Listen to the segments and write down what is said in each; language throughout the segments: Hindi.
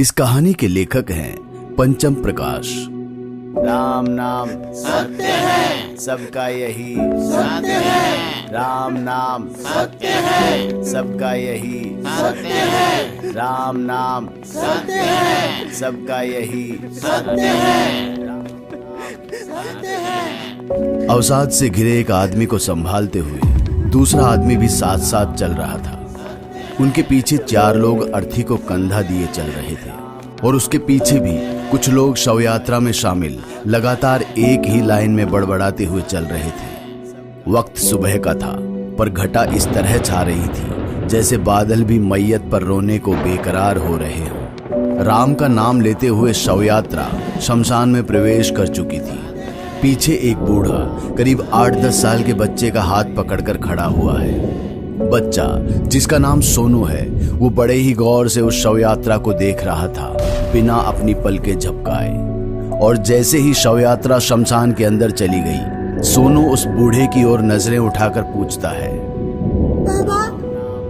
इस कहानी के लेखक हैं पंचम प्रकाश। राम नाम सत्य है, सबका यही सत्य है। राम नाम सत्य है, सबका यही सत्य है। राम नाम सत्य है, सबका यही सत्य है। अवसाद से घिरे एक आदमी को संभालते हुए दूसरा आदमी भी साथ साथ चल रहा था। उनके पीछे 4 लोग अर्थी को कंधा दिए चल रहे थे और उसके पीछे भी कुछ लोग शव यात्रा में शामिल लगातार एक ही लाइन में बड़बड़ाते हुए चल रहे थे। वक्त सुबह का था, पर घटा इस तरह छा रही थी जैसे बादल भी मैयत पर रोने को बेकरार हो रहे हों। राम का नाम लेते हुए शव यात्रा शमशान में प्रवेश कर चुकी थी। पीछे एक बूढ़ा करीब 8-10 साल के बच्चे का हाथ पकड़कर खड़ा हुआ है। बच्चा, जिसका नाम सोनू है, वो बड़े ही गौर से उस शव यात्रा को देख रहा था, बिना अपनी पलकें झपकाए। और जैसे ही शव यात्रा शमशान के अंदर चली गई, सोनू उस बूढ़े की ओर नजरें उठाकर पूछता है, बाबा,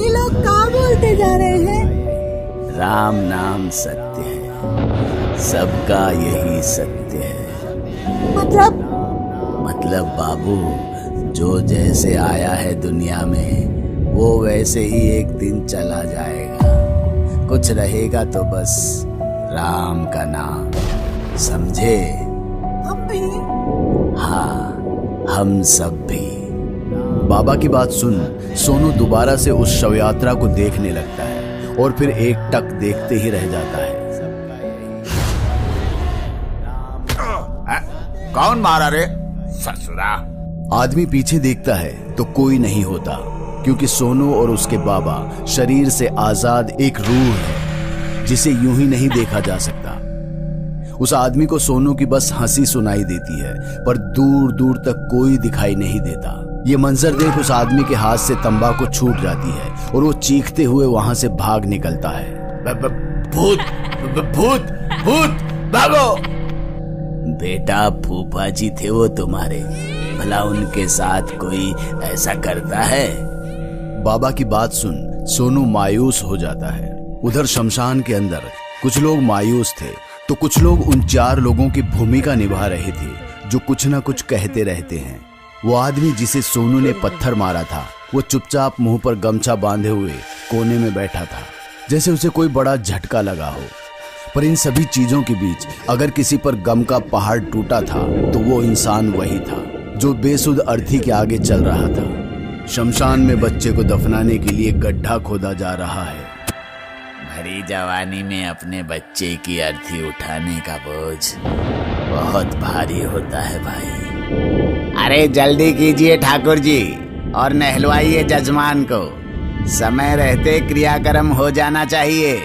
ये लोग क्या बोलते जा रहे हैं? राम नाम सत्य है, सबका यही सत्य है। मतलब बाबू, जो जैसे आया है दुनिया में वो वैसे ही एक दिन चला जाएगा। कुछ रहेगा तो बस राम का नाम, समझे? हम भी? हाँ, हम सब भी। बाबा की बात सुन सोनू दोबारा से उस शव यात्रा को देखने लगता है और फिर एक टक देखते ही रह जाता है। कौन मारा रे ससुरा? आदमी पीछे देखता है तो कोई नहीं होता, क्योंकि सोनू और उसके बाबा शरीर से आजाद एक रूह है जिसे यूं ही नहीं देखा जा सकता। उस आदमी को सोनू की बस हंसी सुनाई देती है, पर दूर दूर तक कोई दिखाई नहीं देता। ये मंजर देख उस आदमी के हाथ से तंबाकू छूट जाती है और वो चीखते हुए वहां से भाग निकलता है। भूत भूत भूत, भागो! बेटा, फूफा जी थे वो तुम्हारे, भला उनके साथ कोई ऐसा करता है? बाबा की बात सुन सोनू मायूस हो जाता है। उधर शमशान के अंदर कुछ लोग मायूस थे तो कुछ लोग उन 4 लोगों की भूमिका निभा रहे थे जो कुछ ना कुछ कहते रहते हैं। वो आदमी जिसे सोनू ने पत्थर मारा था, वो चुपचाप मुंह पर गमछा बांधे हुए कोने में बैठा था, जैसे उसे कोई बड़ा झटका लगा हो। पर इन सभी चीजों के बीच अगर किसी पर गम का पहाड़ टूटा था तो वो इंसान वही था जो बेसुध अर्थी के आगे चल रहा था। शमशान में बच्चे को दफनाने के लिए गड्ढा खोदा जा रहा है। भरी जवानी में अपने बच्चे की अर्थी उठाने का बोझ बहुत भारी होता है भाई। अरे जल्दी कीजिए ठाकुर जी और नहलवाइए जजमान को। समय रहते क्रियाक्रम हो जाना चाहिए।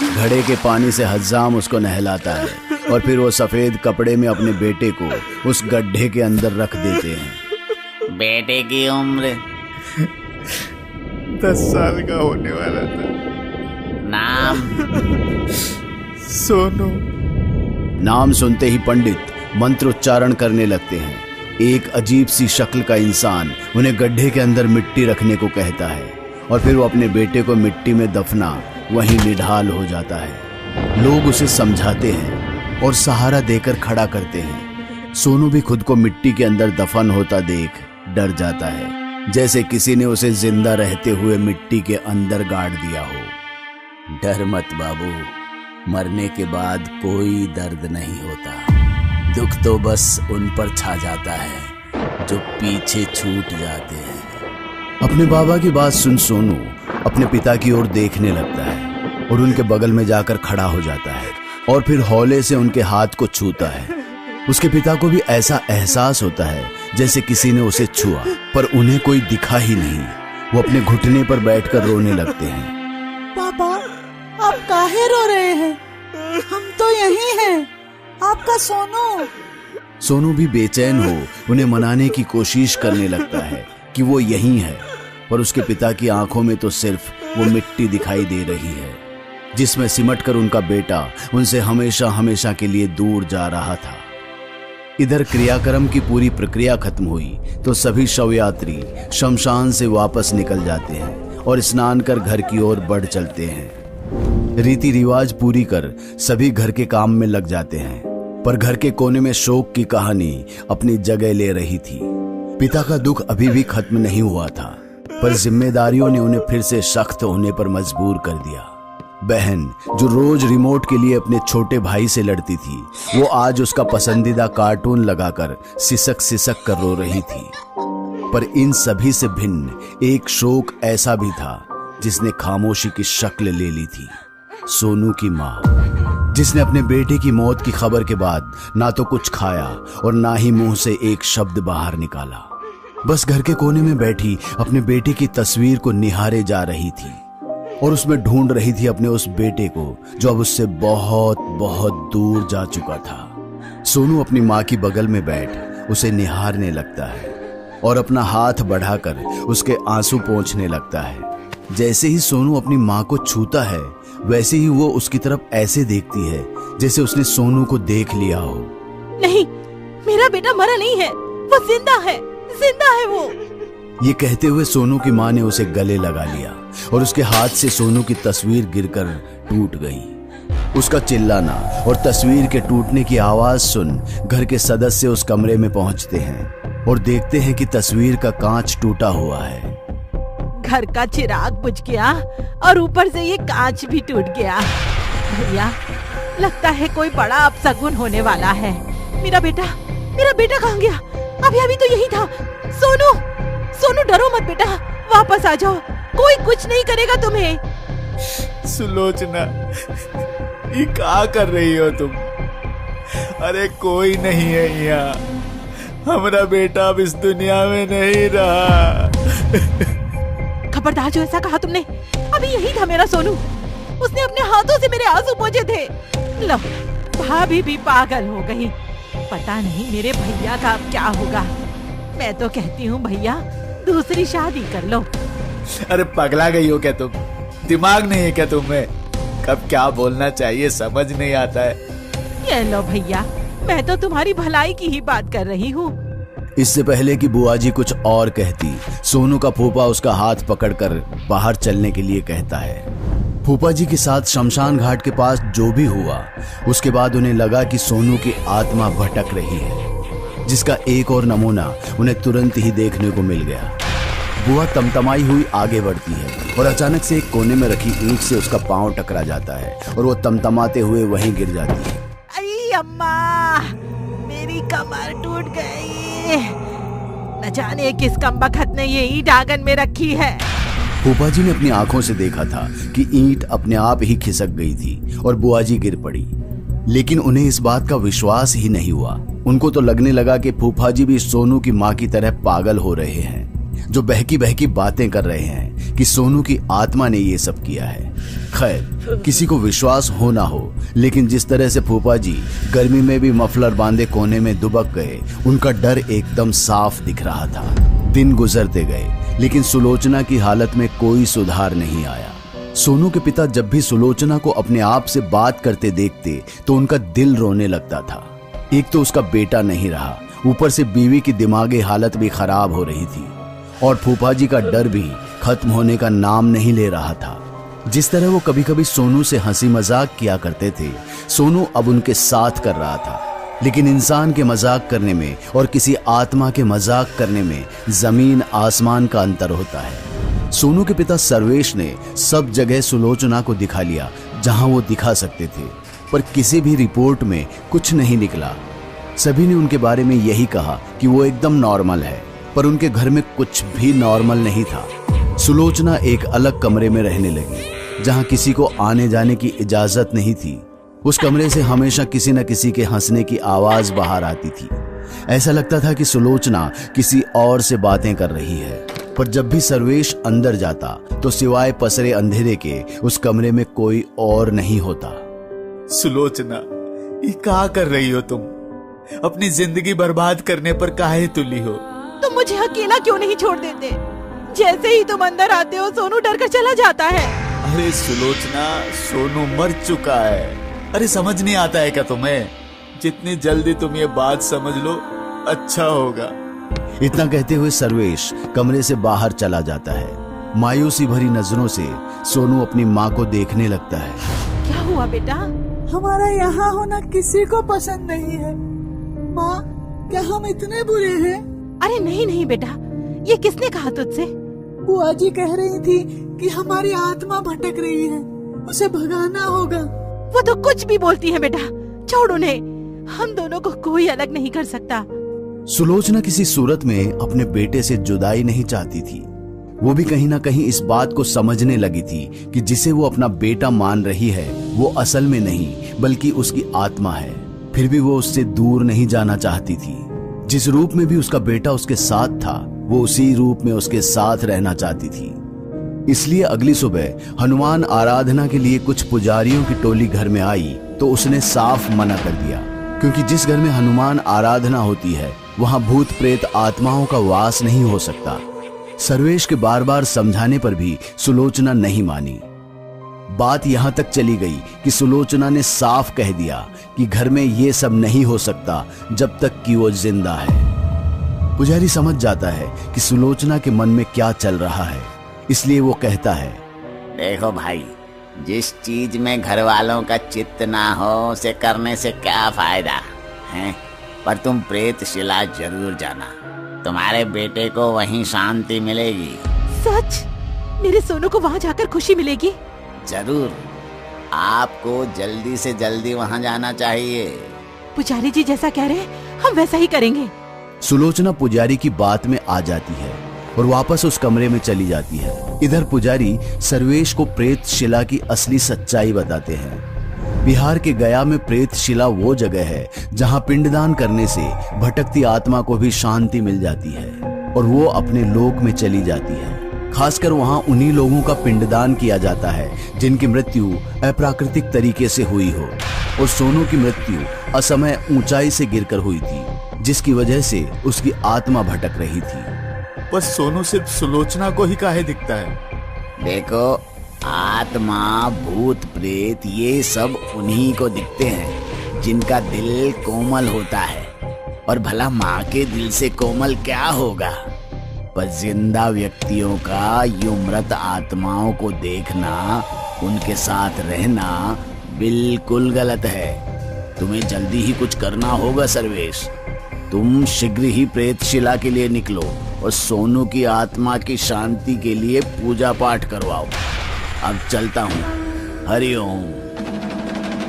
घड़े के पानी से हज्जाम उसको नहलाता है और फिर वो सफेद कपड़े में अपने बेटे को उस गड्ढे के अंदर रख देते हैं। बेटे की उम्र 10 साल का होने वाला था। नाम? सोनू। नाम सुनते ही पंडित मंत्रोच्चारण करने लगते हैं। एक अजीब सी शक्ल का इंसान उन्हें गड्ढे के अंदर मिट्टी रखने को कहता है और फिर वो अपने बेटे को मिट्टी में दफना वहीं निढाल हो जाता है। लोग उसे समझाते हैं और सहारा देकर खड़ा करते हैं। सोनू भी खुद को मिट्टी के अंदर दफन होता देख डर जाता है, जैसे किसी ने उसे जिंदा रहते हुए मिट्टी के अंदर गाड़ दिया हो। डर मत बाबू, मरने के बाद कोई दर्द नहीं होता। दुख तो बस उन पर छा जाता है जो पीछे छूट जाते हैं। अपने बाबा की बात सुन सोनू अपने पिता की ओर देखने लगता है और उनके बगल में जाकर खड़ा हो जाता है और फिर हौले से उनके हाथ को छूता है। उसके पिता को भी ऐसा एहसास होता है जैसे किसी ने उसे छुआ, पर उन्हें कोई दिखा ही नहीं। वो अपने घुटने पर बैठकर रोने लगते हैं। पापा, आप काहे रो रहे हैं? हम तो यही हैं, आपका सोनू। सोनू भी बेचैन हो उन्हें मनाने की कोशिश करने लगता है कि वो यही है, पर उसके पिता की आंखों में तो सिर्फ वो मिट्टी दिखाई दे रही है जिसमें सिमटकर उनका बेटा उनसे हमेशा हमेशा के लिए दूर जा रहा था। इधर क्रियाक्रम की पूरी प्रक्रिया खत्म हुई तो सभी शव यात्री शमशान से वापस निकल जाते हैं और स्नान कर घर की ओर बढ़ चलते हैं। रीति रिवाज पूरी कर सभी घर के काम में लग जाते हैं, पर घर के कोने में शोक की कहानी अपनी जगह ले रही थी। पिता का दुख अभी भी खत्म नहीं हुआ था, पर जिम्मेदारियों ने उन्हें फिर से सख्त होने पर मजबूर कर दिया। बहन जो रोज रिमोट के लिए अपने छोटे भाई से लड़ती थी, वो आज उसका पसंदीदा कार्टून लगाकर सिसक सिसक कर रो रही थी। पर इन सभी से भिन्न एक शोक ऐसा भी था जिसने खामोशी की शक्ल ले ली थी। सोनू की माँ, जिसने अपने बेटे की मौत की खबर के बाद ना तो कुछ खाया और ना ही मुंह से एक शब्द बाहर निकाला। बस घर के कोने में बैठी अपने बेटे की तस्वीर को निहारे जा रही थी और उसमें ढूंढ रही थी अपने उस बेटे को जो अब उससे बहुत बहुत दूर जा चुका था। सोनू अपनी माँ की बगल में बैठ उसे निहारने लगता है और अपना हाथ बढ़ाकर उसके आंसू पोंछने लगता है। जैसे ही सोनू अपनी माँ को छूता है, वैसे ही वो उसकी तरफ ऐसे देखती है जैसे उसने सोनू को देख लिया हो। नहीं, मेरा बेटा मरा नहीं है, वो जिंदा है वो। ये कहते हुए सोनू की माँ ने उसे गले लगा लिया और उसके हाथ से सोनू की तस्वीर गिरकर टूट गई। उसका चिल्लाना और तस्वीर के टूटने की आवाज सुन घर के सदस्य उस कमरे में पहुंचते हैं और देखते हैं कि तस्वीर का कांच टूटा हुआ है। घर का चिराग बुझ गया और ऊपर से ये कांच भी टूट गया। भैया, लगता है कोई बड़ा अपशगुन होने वाला है। मेरा बेटा कहाँ गया? अभी तो यही था। सोनू डरो मत बेटा, वापस आ जाओ, कोई कुछ नहीं करेगा तुम्हें। सुलोचना, ये क्या कर रही हो तुम? अरे कोई नहीं है यहाँ, हमारा बेटा अब इस दुनिया में नहीं रहा। खबरदार, जो ऐसा कहा तुमने। अभी यही था मेरा सोनू, उसने अपने हाथों से मेरे आंसू पोंछे थे। लो, भाभी भी पागल हो गई। पता नहीं मेरे भैया का अब क्या होगा। मैं तो कहती हूँ भैया, दूसरी शादी कर लो। अरे पगला गई हो क्या तुम? दिमाग नहीं है क्या तुम्हें? कब क्या बोलना चाहिए समझ नहीं आता है। ये लो भैया, मैं तो तुम्हारी भलाई की ही बात कर रही हूँ। इससे पहले कि बुआ जी कुछ और कहती, सोनू का फूफा उसका हाथ पकड़कर बाहर चलने के लिए कहता है। फूफा जी के साथ शमशान घाट के पास जो भी हुआ, उसके बाद उन्हें लगा कि सोनू की आत्मा भटक रही है, जिसका एक और नमूना उन्हें तुरंत ही देखने को मिल गया। बुआ तमतमाई हुई आगे बढ़ती है और अचानक से एक कोने में रखी ईंट से उसका पांव टकरा जाता है और वो तमतमाते हुए वहीं गिर जाती है। अरे अम्मा, मेरी कमर टूट गई। न जाने किस कमबख्त ने ये ईंट आंगन में रखी है। फूफा जी ने अपनी आंखों से देखा था कि ईंट अपने आप ही खिसक गई थी और बुआ जी गिर पड़ी, लेकिन उन्हें इस बात का विश्वास ही नहीं हुआ। उनको तो लगने लगा कि फूफा जी भी सोनू की माँ की तरह पागल हो रहे हैं, जो बहकी बहकी बातें कर रहे हैं कि सोनू की आत्मा ने ये सब किया है। खैर, किसी को विश्वास हो ना हो, लेकिन जिस तरह से फूफा जी गर्मी में भी मफलर बांधे कोने में दुबक गए, उनका डर एकदम साफ दिख रहा था। दिन गुजरते गए, लेकिन सुलोचना की हालत में कोई सुधार नहीं आया। सोनू के पिता जब भी सुलोचना को अपने आप से बात करते देखते तो उनका दिल रोने लगता था। एक तो उसका बेटा नहीं रहा, ऊपर से बीवी की दिमागी हालत भी खराब हो रही थी और फूफा जी का डर भी खत्म होने का नाम नहीं ले रहा था। जिस तरह वो कभी कभी सोनू से हंसी मजाक किया करते थे, सोनू अब उनके साथ कर रहा था। लेकिन इंसान के मजाक करने में और किसी आत्मा के मजाक करने में जमीन आसमान का अंतर होता है। सोनू के पिता सर्वेश ने सब जगह सुलोचना को दिखा लिया जहां वो दिखा सकते थे, पर किसी भी रिपोर्ट में कुछ नहीं निकला। सभी ने उनके बारे में यही कहा कि वो एकदम नॉर्मल है, पर उनके घर में कुछ भी नॉर्मल नहीं था। सुलोचना एक अलग कमरे में रहने लगी जहां किसी को आने जाने की इजाजत नहीं थी। उस कमरे से हमेशा किसी न किसी के हंसने की आवाज बाहर आती थी। ऐसा लगता था कि सुलोचना किसी और से बातें कर रही है, पर जब भी सर्वेश अंदर जाता तो सिवाय पसरे अंधेरे के उस कमरे में कोई और नहीं होता। सुलोचना, ये क्या कर रही हो तुम? अपनी जिंदगी बर्बाद करने पर काहे तुली हो? तुम मुझे अकेला क्यों नहीं छोड़ देते? जैसे ही तुम अंदर आते हो, सोनू डर कर चला जाता है। अरे सुलोचना, सोनू मर चुका है। अरे समझ नहीं आता है क्या तुम्हें? जितनी जल्दी तुम ये बात समझ लो, अच्छा होगा। इतना कहते हुए सर्वेश कमरे से बाहर चला जाता है। मायूसी भरी नजरों से सोनू अपनी माँ को देखने लगता है। क्या हुआ बेटा? हमारा यहाँ होना किसी को पसंद नहीं है। माँ, क्या हम इतने बुरे हैं? अरे नहीं नहीं बेटा, ये किसने कहा तुझसे? बुआ जी कह रही थी कि हमारी आत्मा भटक रही है, उसे भगाना होगा। वो तो कुछ भी बोलती है बेटा, छोड़ उन्हें। हम दोनों को कोई अलग नहीं कर सकता। सुलोचना किसी सूरत में अपने बेटे से जुदाई नहीं चाहती थी। वो भी कहीं ना कहीं इस बात को समझने लगी थी कि जिसे वो अपना बेटा मान रही है वो असल में नहीं बल्कि उसकी आत्मा है। फिर भी वो उससे दूर नहीं जाना चाहती थी। जिस रूप में भी उसका बेटा उसके साथ था वो उसी रूप में उसके साथ रहना चाहती थी। इसलिए अगली सुबह हनुमान आराधना के लिए कुछ पुजारियों की टोली घर में आई तो उसने साफ मना कर दिया, क्योंकि जिस घर में हनुमान आराधना होती है वहां भूत प्रेत आत्माओं का वास नहीं हो सकता। सर्वेश के बार बार समझाने पर भी सुलोचना नहीं मानी। बात यहां तक चली गई कि सुलोचना ने साफ कह दिया कि घर में ये सब नहीं हो सकता जब तक कि वो जिंदा है। पुजारी समझ जाता है कि सुलोचना के मन में क्या चल रहा है, इसलिए वो कहता है, देखो भाई, जिस चीज में घर वालों का चित्त ना हो उसे करने से क्या फायदा है। पर तुम प्रेतशिला जरूर जाना, तुम्हारे बेटे को वहीं शांति मिलेगी। सच? मेरे सोनू को वहाँ जाकर खुशी मिलेगी? जरूर, आपको जल्दी से जल्दी वहाँ जाना चाहिए। पुजारी जी जैसा कह रहे हम वैसा ही करेंगे। सुलोचना पुजारी की बात में आ जाती है और वापस उस कमरे में चली जाती है। इधर पुजारी सर्वेश को प्रेतशिला की असली सच्चाई बताते हैं। बिहार के गया में प्रेतशिला वो जगह है जहां पिंडदान करने से भटकती आत्मा को भी शांति मिल जाती है और वो अपने लोक में चली जाती है। खासकर वहां उन्हीं लोगों का पिंडदान किया जाता है जिनकी मृत्यु अप्राकृतिक तरीके से हुई हो। और सोनू की मृत्यु असमय ऊंचाई से गिरकर हुई थी, जिसकी वजह से उसकी आत्मा भटक रही थी। पर सोनू सिर्फ सुलोचना को ही काहे दिखता है? देखो, आत्मा भूत प्रेत ये सब उन्हीं को दिखते हैं जिनका दिल कोमल होता है। और भला माँ के दिल से कोमल क्या होगा? पर जिंदा व्यक्तियों का यूं मृत आत्माओं को देखना, उनके साथ रहना बिल्कुल गलत है। तुम्हें जल्दी ही कुछ करना होगा सर्वेश। तुम शीघ्र ही प्रेतशिला के लिए निकलो और सोनू की आत्मा की शांति के लिए पूजा पाठ करवाओ। अब चलता हूँ, हरिओम।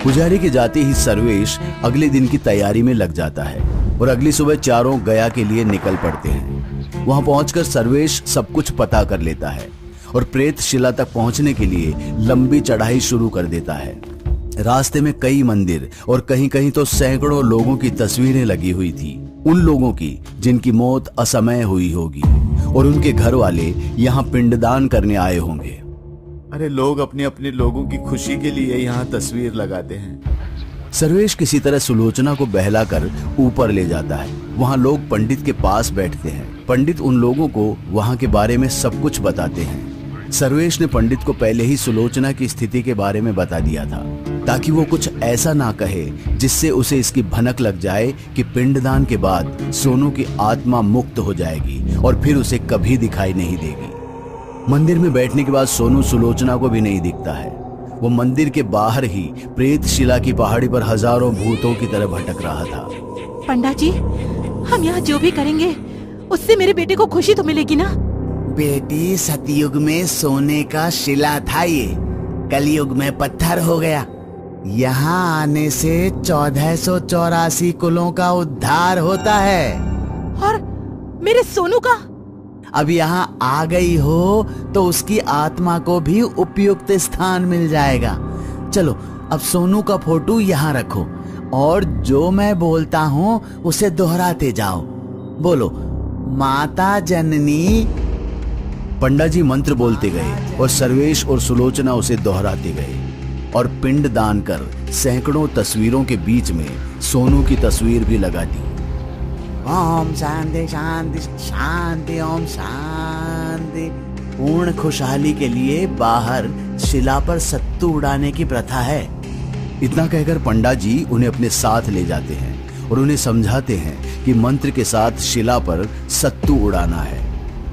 पुजारी के जाते ही सर्वेश अगले दिन की तैयारी में लग जाता है और अगली सुबह चारों गया के लिए निकल पड़ते हैं। वहां पहुंचकर सर्वेश सब कुछ पता कर लेता है और प्रेतशिला तक पहुंचने के लिए लंबी चढ़ाई शुरू कर देता है। रास्ते में कई मंदिर और कहीं कहीं तो सैकड़ों लोगों की तस्वीरें लगी हुई थी, उन लोगों की जिनकी मौत असमय हुई होगी और उनके घर वाले यहाँ पिंडदान करने आए होंगे। अरे लोग अपने अपने लोगों की खुशी के लिए यहाँ तस्वीर लगाते हैं। सर्वेश किसी तरह सुलोचना को बहलाकर ऊपर ले जाता है। वहाँ लोग पंडित के पास बैठते हैं। पंडित उन लोगों को वहाँ के बारे में सब कुछ बताते हैं। सर्वेश ने पंडित को पहले ही सुलोचना की स्थिति के बारे में बता दिया था, ताकि वो कुछ ऐसा ना कहे जिससे उसे इसकी भनक लग जाए कि पिंडदान के बाद सोनू की आत्मा मुक्त हो जाएगी और फिर उसे कभी दिखाई नहीं देगी। मंदिर में बैठने के बाद सोनू सुलोचना को भी नहीं दिखता है। वो मंदिर के बाहर ही प्रेतशिला की पहाड़ी पर हजारों भूतों की तरह भटक रहा था। पंडा जी, हम यहाँ जो भी करेंगे उससे मेरे बेटे को खुशी तो मिलेगी ना? बेटी, सतयुग में सोने का शिला था, ये कलयुग में पत्थर हो गया। यहाँ आने से 1484 कुलों का उद्धार होता है। और मेरे सोनू का? अब यहाँ आ गई हो तो उसकी आत्मा को भी उपयुक्त स्थान मिल जाएगा। चलो, अब सोनू का फोटो यहाँ रखो और जो मैं बोलता हूँ उसे दोहराते जाओ। बोलो, माता जननी। पंडा जी मंत्र बोलते गए और सर्वेश और सुलोचना उसे दोहराते गए और पिंड दान कर सैकड़ों तस्वीरों के बीच में सोनू की तस्वीर भी लगा दी। ओम शांति शांति शांति, ओम शांति। पूर्ण खुशहाली के लिए बाहर शिला पर सत्तू उड़ाने की प्रथा है। इतना कहकर पंडा जी उन्हें अपने साथ ले जाते हैं और उन्हें समझाते हैं कि मंत्र के साथ शिला पर सत्तू उड़ाना है।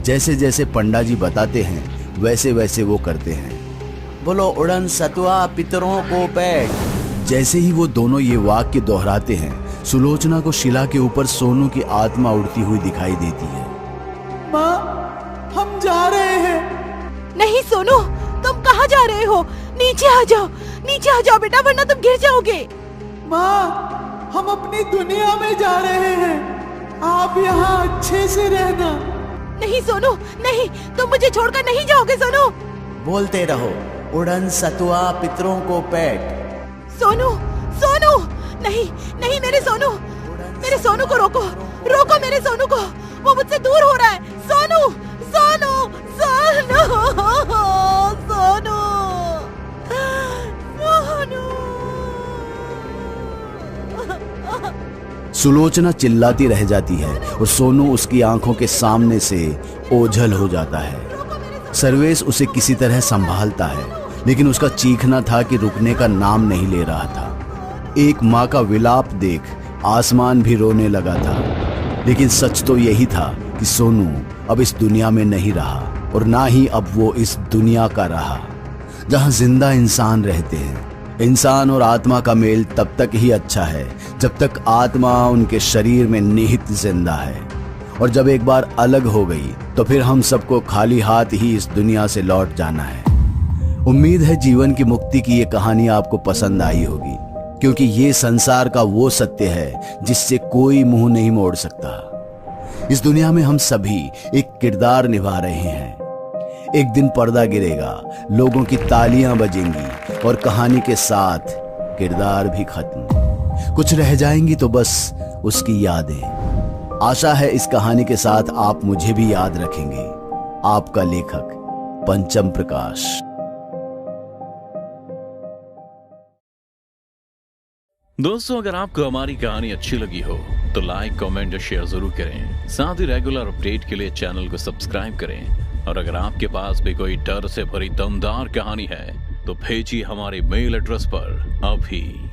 जैसे जैसे पंडा जी बताते हैं वैसे वैसे वो करते हैं। बोलो उड़न सतुआ पितरों को पेट। जैसे ही वो दोनों ये वाक्य दोहराते हैं, सुलोचना को शिला के ऊपर सोनू की आत्मा उड़ती हुई दिखाई देती है। माँ, हम जा रहे हैं। नहीं सोनू, तुम कहाँ जा रहे हो? नीचे आ जाओ, नीचे आ जाओ बेटा, वरना तुम गिर जाओगे। माँ, हम अपनी दुनिया में जा रहे हैं, आप यहाँ अच्छे से रहना। नहीं सोनू, नहीं, तुम मुझे छोड़कर नहीं जाओगे सोनू। बोलते रहो उड़न सतुआ पितरों को पेट। सोनू, सोनू, नहीं, नहीं मेरे सोनू, मेरे सोनू को रोको, रोको मेरे सोनू को, वो मुझसे दूर हो रहा है। सोनू, सोनू, सोनू, सोनू, सोनू। सुलोचना चिल्लाती रह जाती है और सोनू उसकी आंखों के सामने से ओझल हो जाता है। सर्वेश उसे किसी तरह संभालता है, लेकिन उसका चीखना था कि रुकने का नाम नहीं ले रहा था। एक माँ का विलाप देख आसमान भी रोने लगा था, लेकिन सच तो यही था कि सोनू अब इस दुनिया में नहीं रहा और ना ही अब वो इस दुनिया का रहा जहाँ जिंदा इंसान रहते हैं। इंसान और आत्मा का मेल तब तक ही अच्छा है जब तक आत्मा उनके शरीर में निहित जिंदा है, और जब एक बार अलग हो गई तो फिर हम सबको खाली हाथ ही इस दुनिया से लौट जाना है। उम्मीद है जीवन की मुक्ति की ये कहानी आपको पसंद आई होगी, क्योंकि ये संसार का वो सत्य है जिससे कोई मुंह नहीं मोड़ सकता। इस दुनिया में हम सभी एक किरदार निभा रहे हैं। एक दिन पर्दा गिरेगा, लोगों की तालियां बजेंगी और कहानी के साथ किरदार भी खत्म। कुछ रह जाएंगी तो बस उसकी यादें। आशा है इस कहानी के साथ आप मुझे भी याद रखेंगे। आपका लेखक पंचम प्रकाश। दोस्तों, अगर आपको हमारी कहानी अच्छी लगी हो तो लाइक, कमेंट और शेयर जरूर करें। साथ ही रेगुलर अपडेट के लिए चैनल को सब्सक्राइब करें। और अगर आपके पास भी कोई डर से भरी दमदार कहानी है तो भेजिए हमारे मेल एड्रेस पर अभी।